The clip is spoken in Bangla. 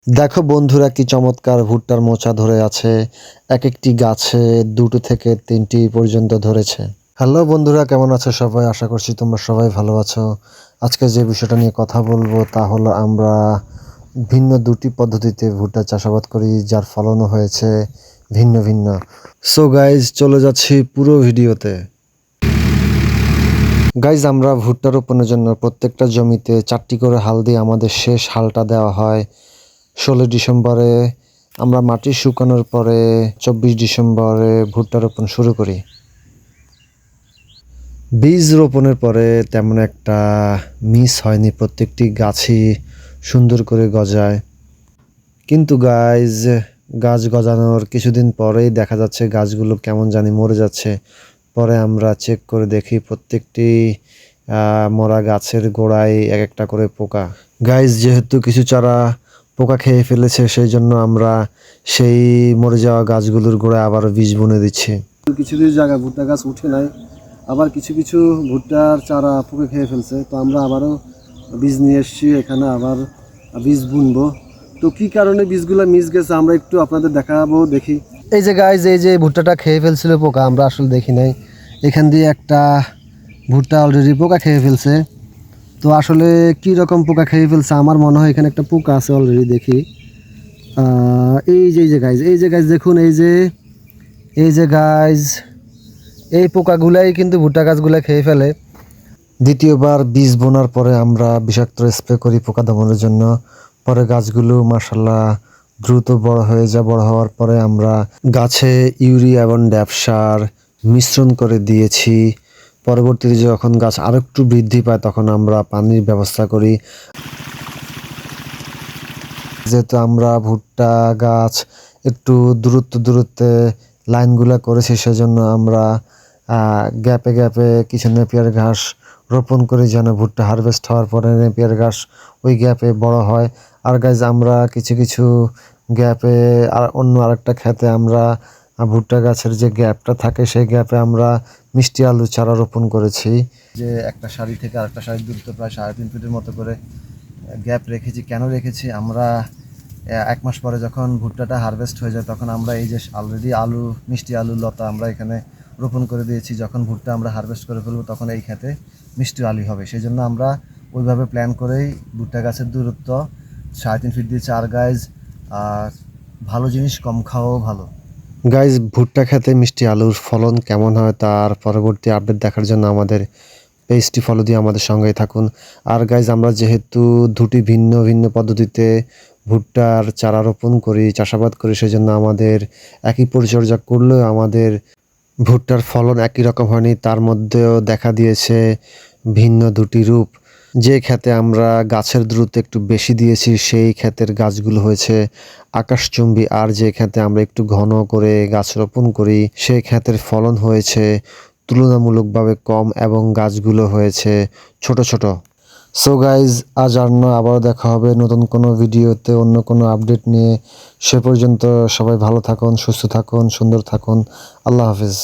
দেখো বন্ধুরা কি চমৎকার ভুট্টার মোচা ধরে আছে। এক একটি গাছে 2টো থেকে 3টি পর্যন্ত ধরেছে। হ্যালো বন্ধুরা, কেমন আছো সবাই? আশা করছি তোমরা সবাই ভালো আছো। আজকে যে বিষয়টা নিয়ে কথা বলবো তা হলো আমরা ভিন্ন 2টি পদ্ধতিতে ভুট্টা চাষাবাদ করি, যার ফলনও হয়েছে ভিন্ন ভিন্ন। সো গাইজ, চলে যাচ্ছি পুরো ভিডিওতে। গাইজ, আমরা ভুট্টা রোপণের জন্য প্রত্যেকটা জমিতে 4টি করে হাল দিয়ে আমাদের শেষ হালটা দেওয়া হয় 16 ডিসেম্বরে। আমরা মাটি শুকানোর পরে 24 ডিসেম্বরে ভুট্টা রোপণ শুরু করি। বীজ রোপণের পরে তেমন একটা মিস হয়নি, প্রত্যেকটি গাছই সুন্দর করে গজায়। কিন্তু গাইজ, গাছ গজানোর কিছুদিন পরেই দেখা যাচ্ছে গাছগুলো কেমন জানি মরে যাচ্ছে। পরে আমরা চেক করে দেখি প্রত্যেকটি মরা গাছের গোড়ায় এক একটা করে পোকা। গাইজ, যেহেতু কিছু চারা পোকা খেয়ে ফেলেছে, সেই জন্য আমরা সেই মরে যাওয়া গাছগুলোর গোড়ায় আবারও বীজ বুনে দিচ্ছি। কিছু কিছু জায়গায় ভুট্টা গাছ উঠে নাই, আবার কিছু কিছু ভুট্টার চারা পোকে খেয়ে ফেলছে। তো আমরা আবারও বীজ নিয়ে এসেছি, এখানে আবার বীজ বুনবো। তো কি কারণে বীজগুলো মিস গেছে আমরা একটু আপনাদের দেখাবো, দেখি। এই যে গাইজ, এই যে ভুট্টাটা খেয়ে ফেলছিল পোকা, আমরা আসলে দেখি নাই। এখান দিয়ে একটা ভুট্টা অলরেডি পোকা খেয়ে ফেলছে। তো আসলে কি রকম পোকা খেয়ে ফেলছে, আমার মনে হয় এখানে একটা পোকা আছে অলরেডি, দেখি। এই যে গাইজ, এই যে গাইজ দেখুন, এই যে গাইজ, এই পোকাগুলাই কিন্তু ভুট্টা গাছগুলো খেয়ে ফেলে। দ্বিতীয়বার বীজ বোনার পরে আমরা বিষাক্ত স্প্রে করি পোকা দমনের জন্য। পরে গাছগুলো মাশাল্লাহ দ্রুত বড় হয়ে যায়। বড় হওয়ার পরে আমরা গাছে ইউরিয়া এবং ড্যাপ সার মিশ্রণ করে দিয়েছি। পরবর্তীতে যখন গাছ আরেকটু বৃদ্ধি পায় তখন আমরা পানির ব্যবস্থা করি। যেহেতু আমরা ভুট্টা গাছ একটু দূরত্বে লাইনগুলো করেছি, সেজন্য আমরা গ্যাপে গ্যাপে কিছু নেপিয়ার ঘাস রোপণ করি, যেন ভুট্টা হারভেস্ট হওয়ার পরে নেপিয়ার ঘাস ওই গ্যাপে বড় হয়। আর গাইজ, আমরা কিছু কিছু গ্যাপে আর অন্য আরেকটা ক্ষেতে আমরা ভুট্টা গাছের যে গ্যাপটা থাকে সেই গ্যাপে আমরা মিষ্টি আলু চারা রোপণ করেছি। যে একটা সারি থেকে আরেকটা সারির দূরত্ব প্রায় 3.5 ফিটের মতো করে গ্যাপ রেখেছি। কেন রেখেছি? আমরা 1 মাস পরে যখন ভুট্টাটা হারভেস্ট হয়ে যায় তখন আমরা এই যে অলরেডি আলু, মিষ্টি আলু লতা আমরা এখানে রোপণ করে দিয়েছি। যখন ভুট্টা আমরা হারভেস্ট করে ফেলবো তখন এই খেতে মিষ্টি আলু হবে। সেই জন্য আমরা ওইভাবে প্ল্যান করেই ভুট্টা গাছের দূরত্ব 3.5 ফিট দিয়েছি। আর গাইজ, ভালো জিনিস কম খাওয়াও ভালো। গাইজ, ভুট্টা খেতে মিষ্টি আলুর ফলন কেমন হয় তার পরবর্তী আপডেট দেখার জন্য আমাদের পেজটি ফলো দিয়ে আমাদের সঙ্গেই থাকুন। আর গাইজ, আমরা যেহেতু 2টি ভিন্ন ভিন্ন পদ্ধতিতে ভুট্টার চারা রোপণ করি, চাষাবাদ করি, সেজন্য আমাদের একই পরিচর্যা করলেও আমাদের ভুট্টার ফলন একই রকম হয়নি। তার মধ্যেও দেখা দিয়েছে ভিন্ন 2টি রূপ। যে ক্ষেতে আমরা গাছের দূরত্ব একটু বেশি দিয়েছি সেই ক্ষেতের গাছগুলো হয়েছে আকাশচুম্বী, আর যে ক্ষেতে আমরা একটু ঘন করে গাছ রোপণ করি সেই ক্ষেতের ফলন হয়েছে তুলনামূলকভাবে কম এবং গাছগুলো হয়েছে ছোট ছোট। সো গাইজ, আজ আর নয়, আবারও দেখা হবে নতুন কোনো ভিডিওতে অন্য কোনো আপডেট নিয়ে। সে পর্যন্ত সবাই ভালো থাকুন, সুস্থ থাকুন, সুন্দর থাকুন। আল্লাহ হাফিজ।